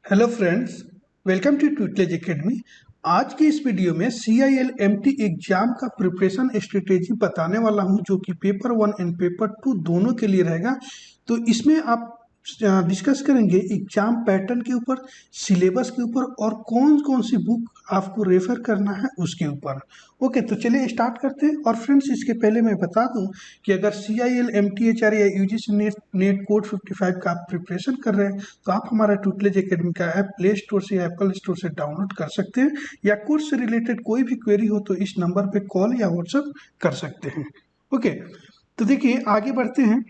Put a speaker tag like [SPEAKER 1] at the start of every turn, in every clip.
[SPEAKER 1] Hello friends, welcome to tutelage academy. आज के इस वीडियो में CIL-MT एग्जाम का प्रिपरेशन स्ट्रेटेजी बताने वाला हूं, जो कि पेपर 1 एंड पेपर 2 दोनों के लिए रहेगा। तो इसमें आप डिस्कस करेंगे एग्जाम पैटर्न के ऊपर, सिलेबस के ऊपर और कौन कौन सी बुक आपको रेफर करना है उसके ऊपर। ओके, तो चलिए स्टार्ट करते हैं। और फ्रेंड्स, इसके पहले मैं बता दूं कि अगर CIL-MT या UGC नेट कोड 55 का आप प्रिपरेशन कर रहे हैं तो आप हमारा ट्यूटलेज एकेडमी का ऐप प्ले स्टोर से या एप्पल स्टोर से डाउनलोड कर सकते हैं, या कोर्स से रिलेटेड कोई भी क्वेरी हो तो इस नंबर पे कॉल या व्हाट्सएप कर सकते हैं। ओके, तो देखिए आगे बढ़ते हैं,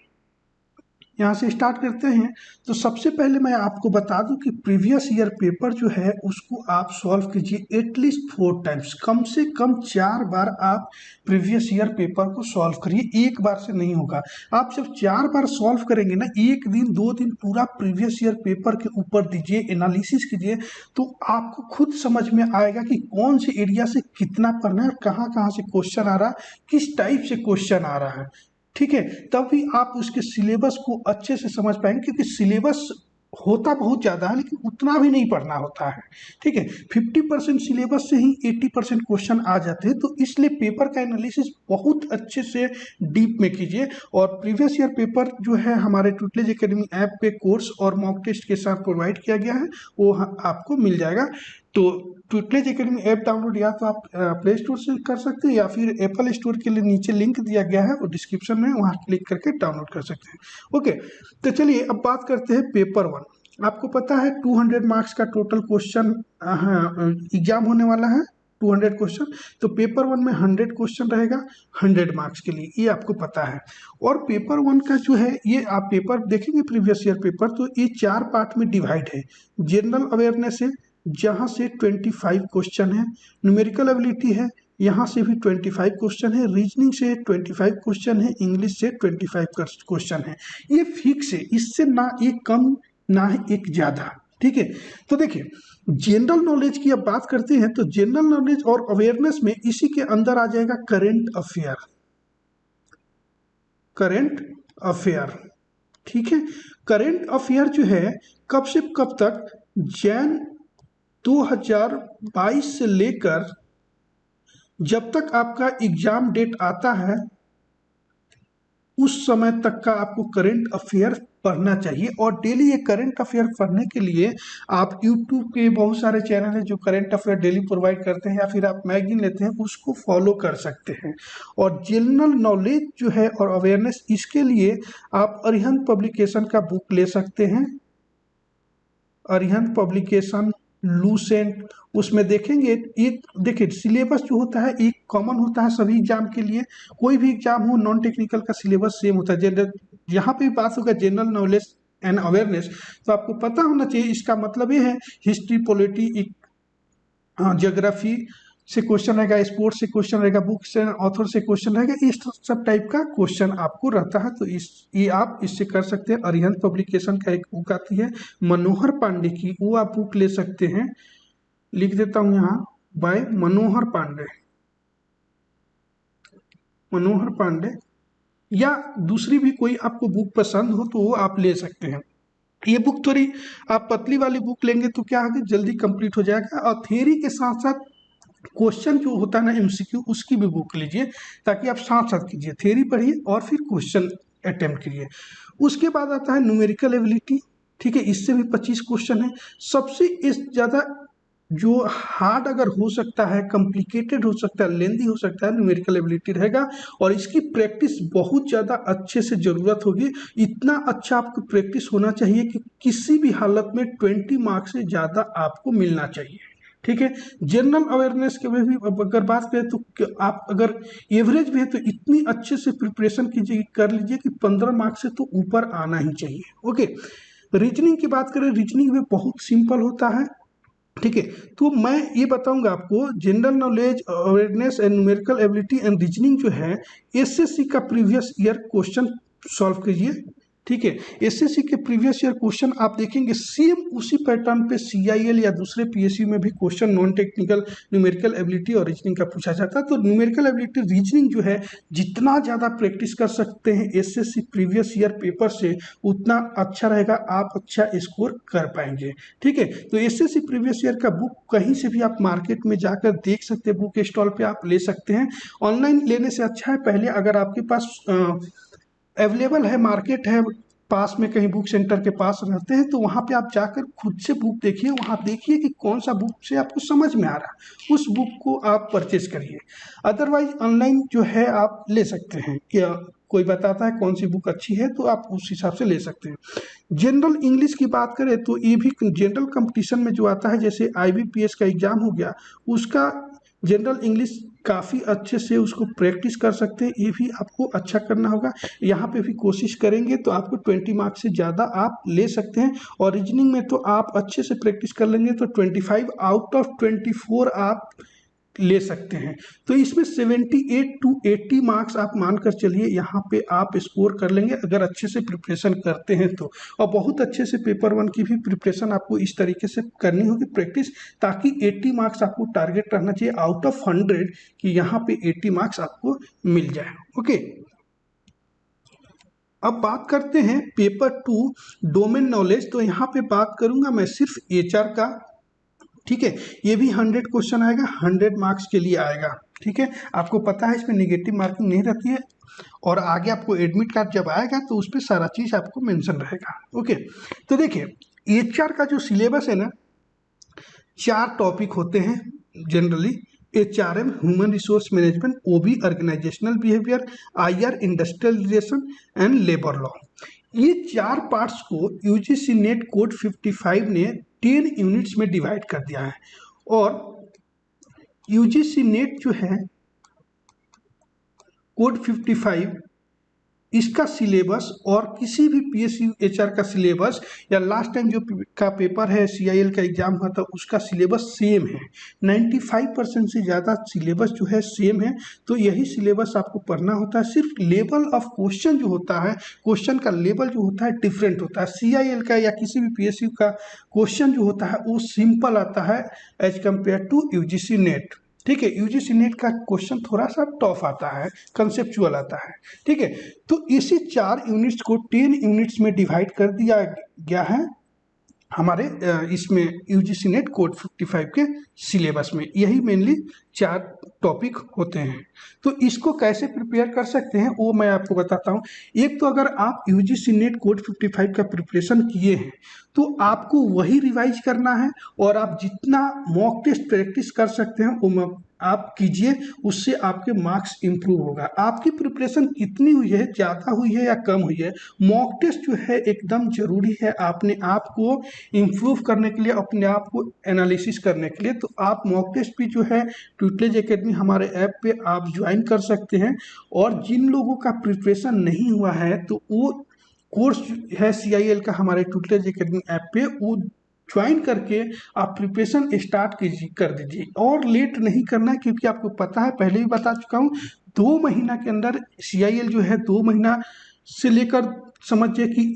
[SPEAKER 1] यहाँ से स्टार्ट करते हैं। तो सबसे पहले मैं आपको बता दूं कि प्रीवियस ईयर पेपर जो है उसको आप सॉल्व कीजिए एटलीस्ट 4 टाइम्स, कम से कम 4 बार आप प्रीवियस ईयर पेपर को सॉल्व करिए, एक बार से नहीं होगा। आप जब 4 बार सॉल्व करेंगे ना, एक दिन 2 दिन पूरा प्रीवियस ईयर पेपर के ऊपर दीजिए, एनालिसिस कीजिए, तो आपको खुद समझ में आएगा कि कौन से एरिया से कितना पढ़ना है और कहाँ कहाँ से क्वेश्चन आ रहा है, किस टाइप से क्वेश्चन आ रहा है। ठीक है, तभी आप उसके सिलेबस को अच्छे से समझ पाएंगे, क्योंकि सिलेबस होता बहुत ज़्यादा है लेकिन उतना भी नहीं पढ़ना होता है। ठीक है, 50% सिलेबस से ही 80% क्वेश्चन आ जाते हैं, तो इसलिए पेपर का एनालिसिस बहुत अच्छे से डीप में कीजिए। और प्रीवियस ईयर पेपर जो है हमारे ट्यूटलेज एकेडमी ऐप पे कोर्स और मॉक टेस्ट के साथ प्रोवाइड किया गया है, वो आपको मिल जाएगा। तो ट्यूटलेज एकेडमी ऐप डाउनलोड या तो आप प्ले स्टोर से कर सकते हैं, या फिर एप्पल स्टोर के लिए नीचे लिंक दिया गया है और डिस्क्रिप्शन में, वहाँ क्लिक करके डाउनलोड कर सकते हैं। ओके, तो चलिए अब बात करते हैं पेपर 1। आपको पता है 200 मार्क्स का टोटल क्वेश्चन एग्जाम होने वाला है, 200 क्वेश्चन। तो पेपर 1 में 100 क्वेश्चन रहेगा 100 मार्क्स के लिए, ये आपको पता है। और पेपर 1 का जो है, ये आप पेपर देखेंगे प्रीवियस ईयर पेपर, तो ये 4 पार्ट में डिवाइड है। जनरल अवेयरनेस है, जहाँ से 25 क्वेश्चन है। न्यूमेरिकल एबिलिटी है, यहाँ से भी 25 क्वेश्चन है। रीजनिंग से 25 क्वेश्चन है। इंग्लिश से 25 क्वेश्चन है। ये फिक्स है, इससे ना एक कम ना ही एक ज़्यादा। ठीक है, तो देखिए जनरल नॉलेज की अब बात करते हैं, तो जनरल नॉलेज और अवेयरनेस में इसी के अंदर आ जाएगा करंट अफेयर। करंट अफेयर, ठीक है। करंट अफेयर जो है कब से कब तक, जैन 2022 से लेकर जब तक आपका एग्जाम डेट आता है उस समय तक का आपको करंट अफेयर पढ़ना चाहिए। और डेली ये करंट अफेयर पढ़ने के लिए आप यूट्यूब के बहुत सारे चैनल हैं जो करंट अफेयर डेली प्रोवाइड करते हैं, या फिर आप मैगजीन लेते हैं उसको फॉलो कर सकते हैं। और जनरल नॉलेज जो है और अवेयरनेस, इसके लिए आप अरिहंत पब्लिकेशन का बुक ले सकते हैं। अरिहंत पब्लिकेशन, लूसेंट, उसमें देखेंगे एक, देखिए सिलेबस जो होता है एक कॉमन होता है सभी एग्जाम के लिए। कोई भी एग्जाम हो, नॉन टेक्निकल का सिलेबस सेम होता है। जनरल, यहाँ पे बात होगा जनरल नॉलेज एंड अवेयरनेस, तो आपको पता होना चाहिए। इसका मतलब ये है हिस्ट्री, पॉलिटी, ज्योग्राफी से क्वेश्चन रहेगा, स्पोर्ट्स से क्वेश्चन रहेगा, बुक से, ऑथर से क्वेश्चन रहेगा, इस सब टाइप का क्वेश्चन आपको रहता है। तो ये आप इससे कर सकते हैं। अरिहंत पब्लिकेशन का एक बुक आती है मनोहर पांडे की, वो आप बुक ले सकते हैं। लिख देता हूँ यहाँ, बाय मनोहर पांडे, मनोहर पांडे। या दूसरी भी कोई आपको बुक पसंद हो तो वो आप ले सकते हैं। ये बुक थोड़ी आप पतली वाली बुक लेंगे तो क्या है कि जल्दी कंप्लीट हो जाएगा। और थ्योरी के साथ साथ क्वेश्चन जो होता है ना MCQ, उसकी भी बुक लीजिए, ताकि आप साथ साथ कीजिए, थ्योरी पढ़िए और फिर क्वेश्चन अटेम्प्ट कीजिए। उसके बाद आता है न्यूमेरिकल एबिलिटी। ठीक है, इससे भी 25 क्वेश्चन है। सबसे इस ज़्यादा जो हार्ड अगर हो सकता है, कॉम्प्लिकेटेड हो सकता है, लेंदी हो सकता है, न्यूमेरिकल एबिलिटी रहेगा। और इसकी प्रैक्टिस बहुत ज़्यादा अच्छे से ज़रूरत होगी। इतना अच्छा आपको प्रैक्टिस होना चाहिए कि किसी भी हालत में 20 मार्क्स से ज़्यादा आपको मिलना चाहिए। ठीक है, जनरल अवेयरनेस के में भी अगर बात करें तो आप अगर एवरेज भी है तो इतनी अच्छे से प्रिपरेशन कीजिए, कर लीजिए कि 15 मार्क्स से तो ऊपर आना ही चाहिए। ओके, रीजनिंग की बात करें, रीजनिंग भी बहुत सिंपल होता है। ठीक है, तो मैं ये बताऊंगा आपको, general knowledge, awareness and numerical ability and reasoning जो है, SSC का प्रीवियस ईयर क्वेश्चन सॉल्व कीजिए। ठीक है। एसएससी के प्रीवियस ईयर क्वेश्चन आप देखेंगे सेम उसी पैटर्न पे सीआईएल या दूसरे पीएसयू में भी question non technical numerical ability और रीजनिंग का पूछा जाता है। तो न्यूमेरिकल एबिलिटी रीजनिंग जो है जितना ज़्यादा प्रैक्टिस कर सकते हैं एसएससी प्रीवियस ईयर पेपर से उतना अच्छा रहेगा, आप अच्छा स्कोर कर पाएंगे। ठीक है, तो एसएससी प्रीवियस ईयर का बुक कहीं से भी आप मार्केट में जाकर देख सकते हैं, बुक स्टॉल पे आप ले सकते हैं। ऑनलाइन लेने से अच्छा है, पहले अगर आपके पास अवेलेबल है, मार्केट है, पास में कहीं बुक सेंटर के पास रहते हैं तो वहाँ पे आप जाकर खुद से बुक देखिए, वहाँ देखिए कि कौन सा बुक से आपको समझ में आ रहा है, उस बुक को आप परचेज करिए। अदरवाइज ऑनलाइन जो है आप ले सकते हैं, क्या कोई बताता है कौन सी बुक अच्छी है तो आप उस हिसाब से ले सकते हैं। जनरल इंग्लिश की बात करें तो ये भी जनरल कंपटीशन में जो आता है, जैसे आईबीपीएस का एग्जाम हो गया, उसका जनरल इंग्लिश काफ़ी अच्छे से उसको प्रैक्टिस कर सकते हैं, ये भी आपको अच्छा करना होगा। यहाँ पे भी कोशिश करेंगे तो आपको 20 मार्क्स से ज़्यादा आप ले सकते हैं। और रीजनिंग में तो आप अच्छे से प्रैक्टिस कर लेंगे तो 25 आउट ऑफ 24 आप ले सकते हैं। तो इसमें 78 to 80 मार्क्स आप मानकर चलिए यहाँ पे आप स्कोर कर लेंगे अगर अच्छे से प्रिपरेशन करते हैं तो। और बहुत अच्छे से पेपर 1 की भी प्रिपरेशन आपको इस तरीके से करनी होगी प्रैक्टिस, ताकि 80 मार्क्स आपको टारगेट रहना चाहिए आउट ऑफ 100 कि यहाँ पे 80 मार्क्स आपको मिल जाए। ओके, अब बात करते हैं पेपर 2 डोमेन नॉलेज। तो यहाँ पे बात करूंगा मैं सिर्फ एचआर का। ठीक है, ये भी 100 क्वेश्चन आएगा, 100 मार्क्स के लिए आएगा। ठीक है, आपको पता है इसमें नेगेटिव मार्किंग नहीं रहती है, और आगे आपको एडमिट कार्ड जब आएगा तो उस पर सारा चीज़ आपको मेंशन रहेगा। ओके, तो देखिए एचआर का जो सिलेबस है ना, 4 टॉपिक होते हैं generally, HRM human resource management, OB organisational behaviour, IR industrial relation and labour law. ये 4 पार्ट्स को यूजीसी नेट कोड 55 ने 10 यूनिट्स में डिवाइड कर दिया है। और यूजीसी नेट जो है कोड 55 इसका सिलेबस और किसी भी पीएसयू एचआर का सिलेबस या लास्ट टाइम जो का पेपर है सीआईएल का एग्जाम हुआ था उसका सिलेबस सेम है। 95% से ज़्यादा सिलेबस जो है सेम है। तो यही सिलेबस आपको पढ़ना होता है। सिर्फ लेवल ऑफ क्वेश्चन जो होता है, क्वेश्चन का लेवल जो होता है डिफरेंट होता है। सीआईएल का या किसी भी पीएसयू का क्वेश्चन जो होता है वो सिंपल आता है as compare to UGC NET. ठीक है, यूजीसी नेट का क्वेश्चन थोड़ा सा टफ आता है, कंसेप्चुअल आता है। ठीक है, तो इसी 4 यूनिट्स को 10 यूनिट्स में डिवाइड कर दिया गया है हमारे इसमें यूजीसी नेट कोड 55 के सिलेबस में। यही मेनली 4 टॉपिक होते हैं। तो इसको कैसे प्रिपेयर कर सकते हैं वो मैं आपको बताता हूँ। एक तो अगर आप यूजीसी नेट कोड 55 का प्रिपरेशन किए हैं तो आपको वही रिवाइज करना है, और आप जितना मॉक टेस्ट प्रैक्टिस कर सकते हैं वो आप कीजिए, उससे आपके मार्क्स इंप्रूव होगा। आपकी प्रिपरेशन कितनी हुई है, ज़्यादा हुई है या कम हुई है, मॉक टेस्ट जो है एकदम जरूरी है अपने आप को इम्प्रूव करने के लिए, अपने आप को एनालिसिस करने के लिए। तो आप मॉक टेस्ट भी जो है ट्यूटलेज एकेडमी हमारे ऐप पे आप ज्वाइन कर सकते हैं। और जिन लोगों का प्रिपरेशन नहीं हुआ है तो वो कोर्स है सीआईएल का हमारे ट्यूटलेज एकेडमी ऐप पे, वो ज्वाइन करके आप प्रिपरेशन स्टार्ट कर दीजिए। और लेट नहीं करना है, क्योंकि आपको पता है, पहले भी बता चुका हूँ, 2 महीना के अंदर सीआईएल जो है 2 महीना से लेकर समझिए कि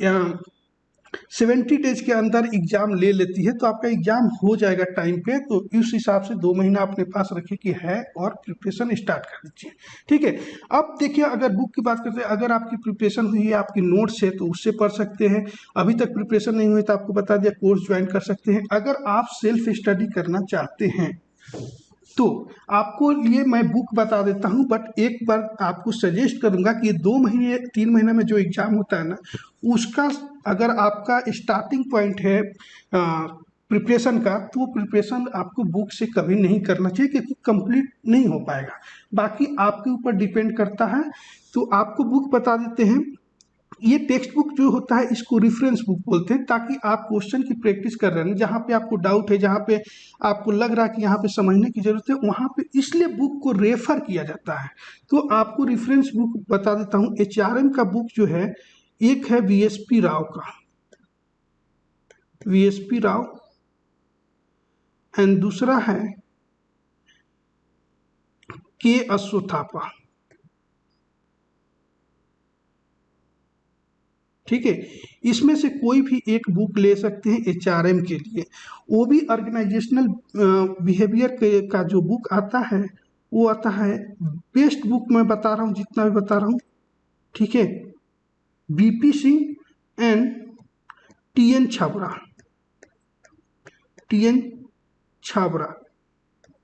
[SPEAKER 1] 70 डेज के अंदर एग्जाम ले लेती है। तो आपका एग्जाम हो जाएगा टाइम पे। तो इस हिसाब से 2 महीना अपने पास रखिए कि है, और प्रिपरेशन स्टार्ट कर दीजिए। ठीक है, अब देखिए अगर बुक की बात करते हैं, अगर आपकी प्रिपरेशन हुई है, आपकी नोट्स है तो उससे पढ़ सकते हैं। अभी तक प्रिपरेशन नहीं हुई तो आपको बता दिया कोर्स ज्वाइन कर सकते हैं। अगर आप सेल्फ स्टडी करना चाहते हैं तो आपको लिए मैं बुक बता देता हूं, बट एक बार आपको सजेस्ट करूंगा कि ये 2 महीने 3 महीने में जो एग्जाम होता है ना, उसका अगर आपका स्टार्टिंग पॉइंट है प्रिपरेशन का, तो प्रिपरेशन आपको बुक से कभी नहीं करना चाहिए, क्योंकि कंप्लीट नहीं हो पाएगा। बाकी आपके ऊपर डिपेंड करता है। तो आपको बुक बता देते हैं। ये टेक्स्ट बुक जो होता है इसको रेफरेंस बुक बोलते हैं, ताकि आप क्वेश्चन की प्रैक्टिस कर रहे हैं, जहाँ पे आपको डाउट है, जहाँ पे आपको लग रहा है कि यहाँ पे समझने की जरूरत है, वहाँ पे इसलिए बुक को रेफर किया जाता है। तो आपको रेफरेंस बुक बता देता हूँ। एचआरएम का बुक जो है, एक है वीएसपी राव का, वीएसपी राव, एंड दूसरा है के अश्वथापा। ठीक है। इसमें से कोई भी एक बुक ले सकते हैं एचआरएम के लिए। वो भी ऑर्गेनाइजेशनल बिहेवियर का जो बुक आता है वो आता है, बेस्ट बुक मैं बता रहा हूँ, जितना भी बता रहा हूँ, ठीक है। BP Singh and TN Chhabra, TN Chhabra,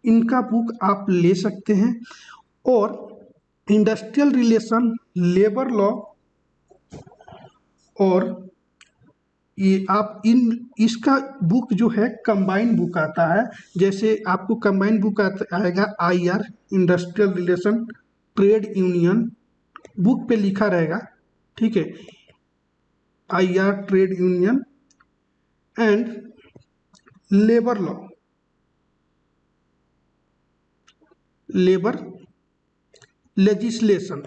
[SPEAKER 1] इनका बुक आप ले सकते हैं। और इंडस्ट्रियल रिलेशन, लेबर लॉ, और ये आप इसका बुक जो है कंबाइन बुक आता है। जैसे आपको कंबाइन बुक आएगा IR, industrial relation, trade union, book पे लिखा रहेगा, ठीक है, IR, trade union and labour law, labour legislation.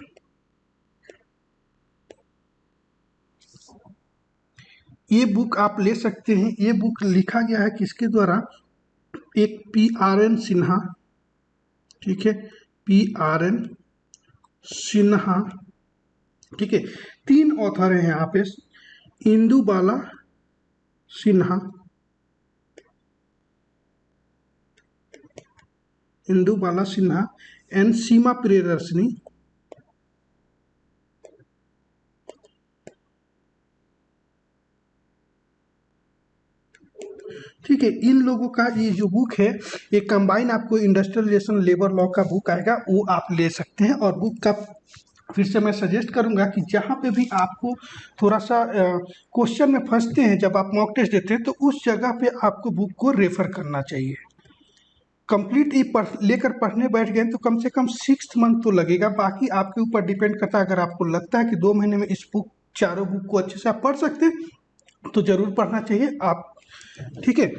[SPEAKER 1] ये बुक आप ले सकते हैं। ये बुक लिखा गया है किसके द्वारा, एक PRN सिन्हा, ठीक है, PRN सिन्हा, ठीक है। 3 ऑथर हैं यहाँ पे, इंदुबाला सिन्हा, इंदुबाला सिन्हा एंड सीमा प्रियदर्शनी, ठीक है। इन लोगों का ये जो बुक है, ये कंबाइन आपको इंडस्ट्रियल रिलेशन लेबर लॉ का बुक आएगा, वो आप ले सकते हैं। और बुक का फिर से मैं सजेस्ट करूंगा कि जहाँ पे भी आपको थोड़ा सा क्वेश्चन में फंसते हैं जब आप मॉक टेस्ट देते हैं, तो उस जगह पे आपको बुक को रेफर करना चाहिए। कंप्लीट ये लेकर पढ़ने बैठ गए तो कम से कम 6 मंथ तो लगेगा, बाकी आपके ऊपर डिपेंड करता है। अगर आपको लगता है कि 2 महीने में इस बुक, चारों बुक को अच्छे से आप पढ़ सकते हैं तो जरूर पढ़ना चाहिए आप, ठीक है।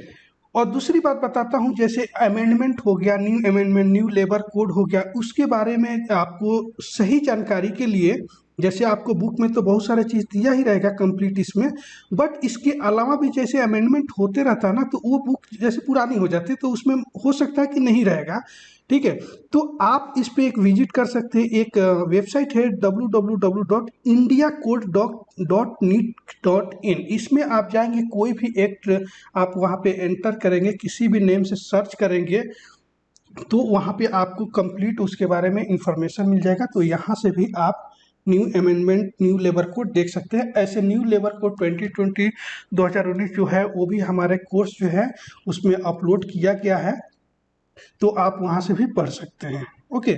[SPEAKER 1] और दूसरी बात बताता हूं, जैसे अमेंडमेंट हो गया, new amendment, new labour code हो गया, उसके बारे में आपको सही जानकारी के लिए, जैसे आपको बुक में तो बहुत सारे चीज़ दिया ही रहेगा कंप्लीट इसमें, बट इसके अलावा भी जैसे अमेंडमेंट होते रहता है ना, तो वो बुक जैसे पुरानी हो जाती है तो उसमें हो सकता है कि नहीं रहेगा, ठीक है। तो आप इस पे एक विजिट कर सकते हैं। एक वेबसाइट है www.indiacode.neet.in, इसमें आप जाएंगे, कोई भी एक्ट आप वहाँ पे एंटर करेंगे, किसी भी नेम से सर्च करेंगे तो वहाँ पे आपको कंप्लीट उसके बारे में इंफॉर्मेशन मिल जाएगा। तो यहाँ से भी आप new amendment, new labour code देख सकते हैं। ऐसे न्यू लेबर कोड 2019 जो है वो भी हमारे कोर्स जो है उसमें अपलोड किया गया है, तो आप वहाँ से भी पढ़ सकते हैं, ओके।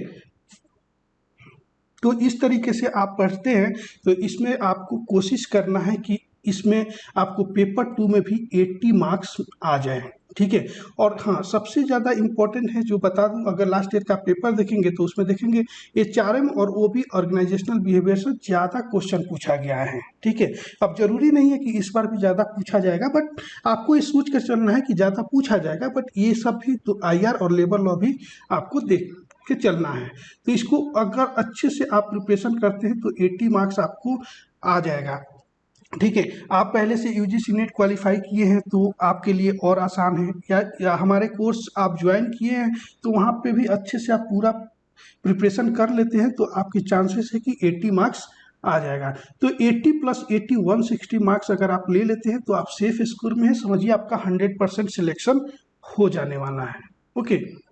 [SPEAKER 1] तो इस तरीके से आप पढ़ते हैं तो इसमें आपको कोशिश करना है कि इसमें आपको पेपर 2 में भी 80 मार्क्स आ जाए, ठीक है। और हाँ, सबसे ज़्यादा इम्पोर्टेंट है जो बता दूं, अगर लास्ट ईयर का पेपर देखेंगे तो उसमें देखेंगे HRM और OB ऑर्गेनाइजेशनल बिहेवियर से ज़्यादा क्वेश्चन पूछा गया है, ठीक है। अब जरूरी नहीं है कि इस बार भी ज़्यादा पूछा जाएगा, बट आपको ये सोच कर चलना है कि ज़्यादा पूछा जाएगा, बट ये सब भी तो IR और लेबर लॉ भी आपको देख के चलना है। तो इसको अगर अच्छे से आप प्रिपरेशन करते हैं तो 80 मार्क्स आपको आ जाएगा, ठीक है। आप पहले से UGC नेट क्वालिफाई किए हैं तो आपके लिए और आसान है, या हमारे कोर्स आप ज्वाइन किए हैं तो वहाँ पे भी अच्छे से आप पूरा प्रिपरेशन कर लेते हैं तो आपके चांसेस है कि 80 मार्क्स आ जाएगा। तो 80 + 80 160 मार्क्स अगर आप ले लेते हैं तो आप सेफ स्कोर में है, समझिए आपका 100% सिलेक्शन हो जाने वाला है, ओके।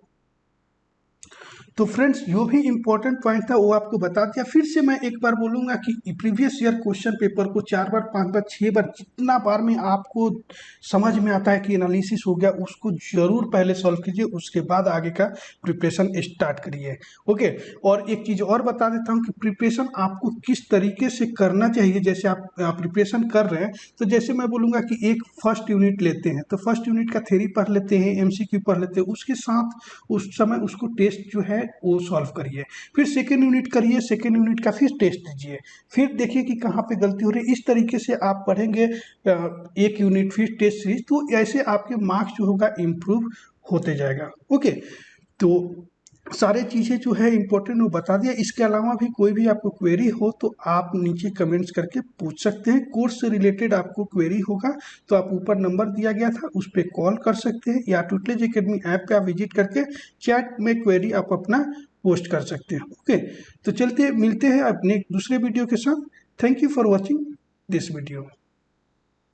[SPEAKER 1] तो फ्रेंड्स, जो भी इंपॉर्टेंट पॉइंट था वो आपको बता दिया। फिर से मैं एक बार बोलूँगा कि प्रीवियस ईयर क्वेश्चन पेपर को 4 बार, 5 बार, 6 बार, जितना बार में आपको समझ में आता है कि एनालिसिस हो गया, उसको जरूर पहले सॉल्व कीजिए, उसके बाद आगे का प्रिपरेशन स्टार्ट करिए, ओके। और एक चीज़ और बता देता हूँ कि प्रिपरेशन आपको किस तरीके से करना चाहिए। जैसे आप प्रिपरेशन कर रहे हैं तो जैसे मैं बोलूँगा कि एक फर्स्ट यूनिट लेते हैं तो फर्स्ट यूनिट का थ्योरी पढ़ लेते हैं, MCQ पढ़ लेते हैं, उसके साथ उस समय उसको टेस्ट जो है वो सॉल्व करिए। फिर सेकेंड यूनिट करिए, सेकेंड यूनिट का फिर टेस्ट दीजिए, फिर देखिए कि कहाँ पे गलती हो रही है। इस तरीके से आप पढ़ेंगे एक यूनिट फिर टेस्ट सीरीज, तो ऐसे आपके मार्क्स जो होगा इम्प्रूव होते जाएगा, ओके। तो सारे चीज़ें जो है इंपॉर्टेंट वो बता दिया। इसके अलावा भी कोई भी आपको क्वेरी हो तो आप नीचे कमेंट्स करके पूछ सकते हैं। कोर्स से रिलेटेड आपको क्वेरी होगा तो आप ऊपर नंबर दिया गया था उस पर कॉल कर सकते हैं, या ट्यूटलेज एकेडमी ऐप पे आप विजिट करके चैट में क्वेरी आप अपना पोस्ट कर सकते हैं, ओके। तो चलते मिलते हैं अपने दूसरे वीडियो के साथ। Thank you for watching. this video.